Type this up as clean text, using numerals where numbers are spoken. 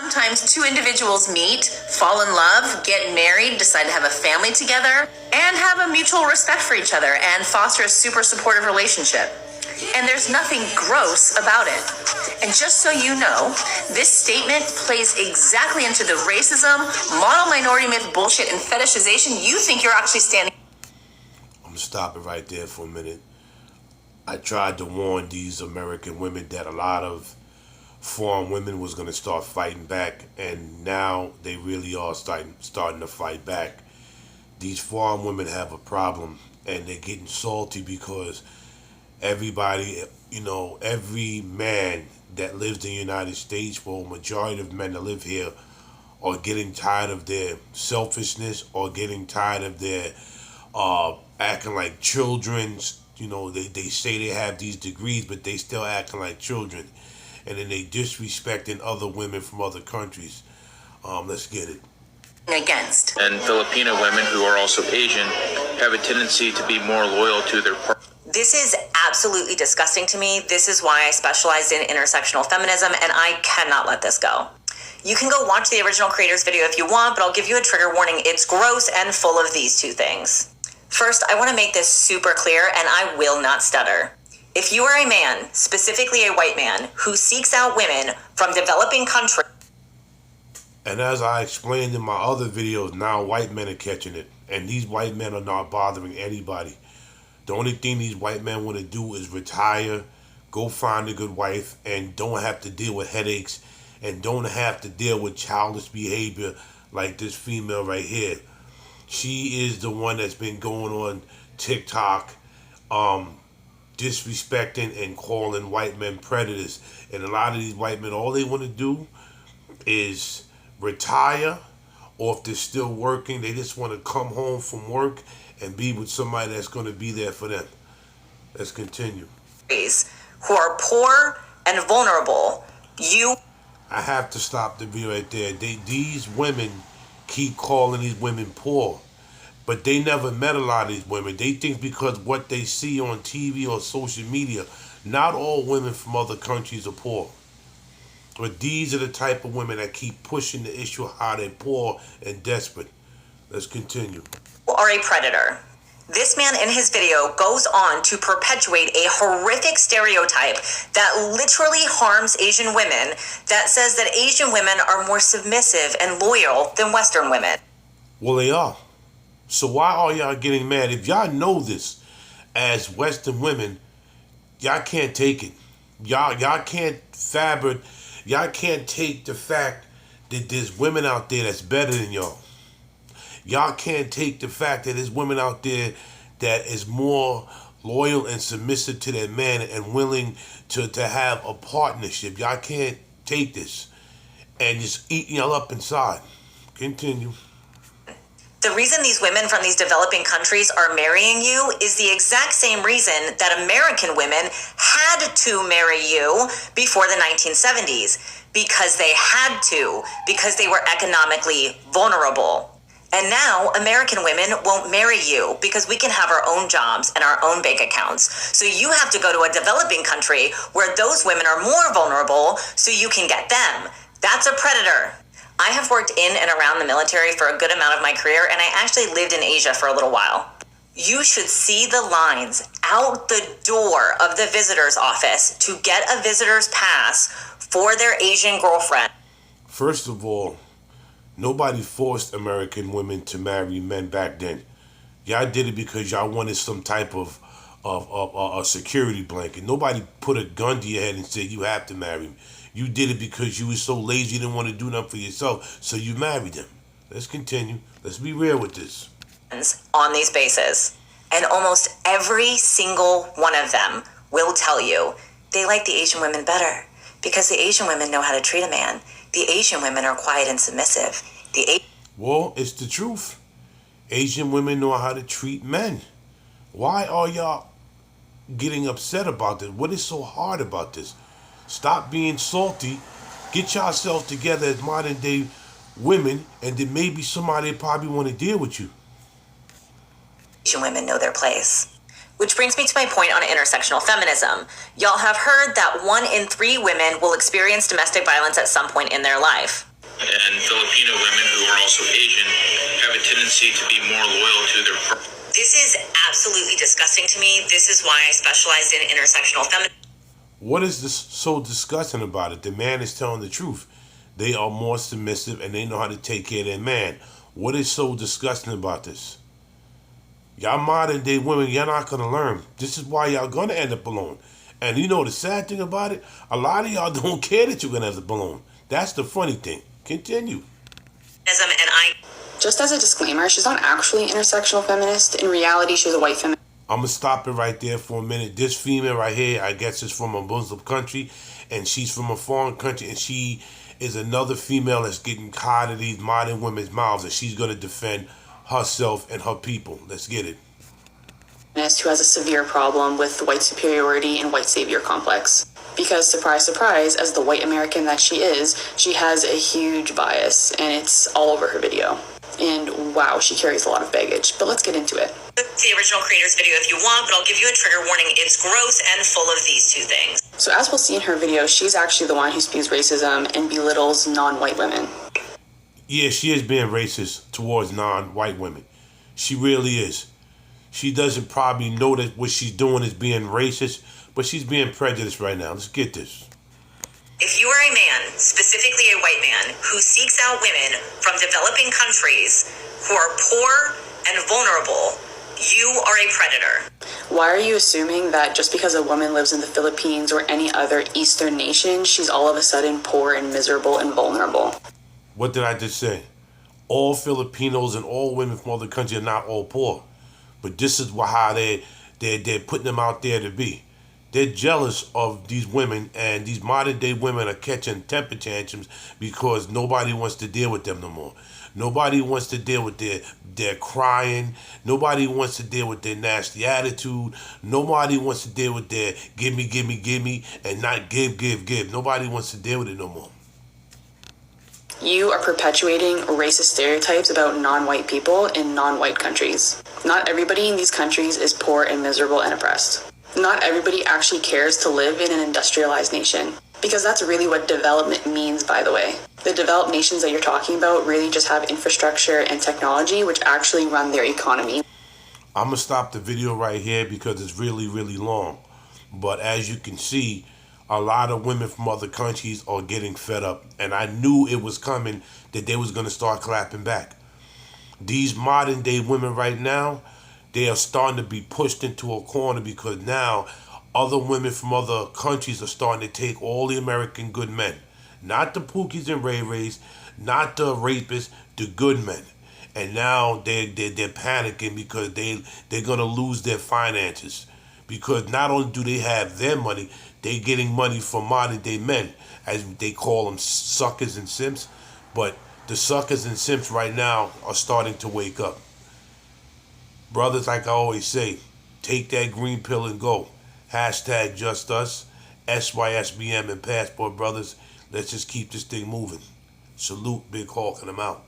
Sometimes two individuals meet, fall in love, get married, decide to have a family together, and have a mutual respect for each other and foster a super supportive relationship. And there's nothing gross about it. And just so you know, this statement plays exactly into the racism, model minority myth bullshit, and fetishization you think you're actually standing. I'm gonna stop it right there for a minute. I tried to warn these American women that a lot of foreign women was going to start fighting back, and now they really are starting to fight back. These foreign women have a problem, and they're getting salty because everybody, every man that lives in the United States, well, a majority of men that live here are getting tired of their selfishness or getting tired of their acting like children. They say they have these degrees, but they still acting like children. And then they disrespecting other women from other countries. Let's get it. Against. And Filipino women who are also Asian have a tendency to be more loyal to their partner. This is absolutely disgusting to me. This is why I specialized in intersectional feminism, and I cannot let this go. You can go watch the original creator's video if you want, but I'll give you a trigger warning. It's gross and full of these two things. First, I want to make this super clear, and I will not stutter. If you are a man, specifically a white man, who seeks out women from developing countries... And as I explained in my other videos, now white men are catching it. And these white men are not bothering anybody. The only thing these white men want to do is retire, go find a good wife, and don't have to deal with headaches, and don't have to deal with childish behavior like this female right here. She is the one that's been going on TikTok, disrespecting and calling white men predators. And a lot of these white men, all they want to do is retire, or if they're still working, they just want to come home from work and be with somebody that's going to be there for them. Let's continue. Who are poor and vulnerable. I have to stop the video right there. These women keep calling these women poor, but they never met a lot of these women. They think because what they see on TV or social media, not all women from other countries are poor. But these are the type of women that keep pushing the issue of how they're poor and desperate. Let's continue. Are a predator. This man in his video goes on to perpetuate a horrific stereotype that literally harms Asian women, that says that Asian women are more submissive and loyal than Western women. Well, they are. So why are y'all getting mad? If y'all know this as Western women, y'all can't take it. Y'all can't fabric. Y'all can't take the fact that there's women out there that's better than y'all. Y'all can't take the fact that there's women out there that is more loyal and submissive to their man and willing to have a partnership. Y'all can't take this and just eating y'all up inside. Continue. The reason these women from these developing countries are marrying you is the exact same reason that American women had to marry you before the 1970s. Because they had to. Because they were economically vulnerable. And now American women won't marry you because we can have our own jobs and our own bank accounts. So you have to go to a developing country where those women are more vulnerable so you can get them. That's a predator. I have worked in and around the military for a good amount of my career, and I actually lived in Asia for a little while. You should see the lines out the door of the visitor's office to get a visitor's pass for their Asian girlfriend. First of all, nobody forced American women to marry men back then. Y'all did it because y'all wanted some type of a security blanket. Nobody put a gun to your head and said you have to marry me. You did it because you were so lazy you didn't want to do nothing for yourself, so you married them. Let's continue. Let's be real with this. On these bases. And almost every single one of them will tell you they like the Asian women better because the Asian women know how to treat a man. The Asian women are quiet and submissive. Well, it's the truth. Asian women know how to treat men. Why are y'all getting upset about this? What is so hard about this? Stop being salty. Get yourselves together as modern day women, and then maybe somebody probably want to deal with you. Asian women know their place. Which brings me to my point on intersectional feminism. Y'all have heard that 1 in 3 women will experience domestic violence at some point in their life. And Filipino women who are also Asian have a tendency to be more loyal to their partner. This is absolutely disgusting to me. This is why I specialized in intersectional feminism. What is this so disgusting about it? The man is telling the truth. They are more submissive and they know how to take care of their man. What is so disgusting about this? Y'all modern day women, y'all not going to learn. This is why y'all going to end up alone. And you know the sad thing about it? A lot of y'all don't care that you're going to end up alone. That's the funny thing. Continue. Just as a disclaimer, she's not actually an intersectional feminist. In reality, she's a white feminist. I'm going to stop it right there for a minute. This female right here, I guess is from a Muslim country, and she's from a foreign country, and she is another female that's getting caught in these modern women's mouths, and she's going to defend herself and her people. Let's get it. Who has a severe problem with white superiority and white savior complex. Because, surprise, surprise, as the white American that she is, she has a huge bias, and it's all over her video. And wow, she carries a lot of baggage. But let's get into it. The original creator's video if you want, but I'll give you a trigger warning. It's gross and full of these two things. So as we'll see in her video, she's actually the one who spews racism and belittles non-white women. Yeah, she is being racist towards non-white women. She really is. She doesn't probably know that what she's doing is being racist, but she's being prejudiced right now. Let's get this. If you are a man, specifically a white man, who seeks out women from developing countries who are poor and vulnerable, you are a predator. Why are you assuming that just because a woman lives in the Philippines or any other Eastern nation, she's all of a sudden poor and miserable and vulnerable? What did I just say? All Filipinos and all women from other countries are not all poor. But this is how they're putting them out there to be. They're jealous of these women, and these modern day women are catching temper tantrums because nobody wants to deal with them no more. Nobody wants to deal with their crying. Nobody wants to deal with their nasty attitude. Nobody wants to deal with their give me, and not give. Nobody wants to deal with it no more. You are perpetuating racist stereotypes about non-white people in non-white countries. Not everybody in these countries is poor and miserable and oppressed. Not everybody actually cares to live in an industrialized nation. Because that's really what development means, by the way. The developed nations that you're talking about really just have infrastructure and technology which actually run their economy. I'm going to stop the video right here because it's really, really long. But as you can see, a lot of women from other countries are getting fed up. And I knew it was coming that they was going to start clapping back. These modern day women right now, they are starting to be pushed into a corner because now other women from other countries are starting to take all the American good men. Not the Pookies and Ray Rays, not the rapists, the good men. And now they're panicking because they're going to lose their finances. Because not only do they have their money, they're getting money from modern day men, as they call them, suckers and simps. But the suckers and simps right now are starting to wake up. Brothers, like I always say, take that green pill and go. Hashtag just us, SYSBM and Passport Brothers. Let's just keep this thing moving. Salute Big Hawk and I'm out.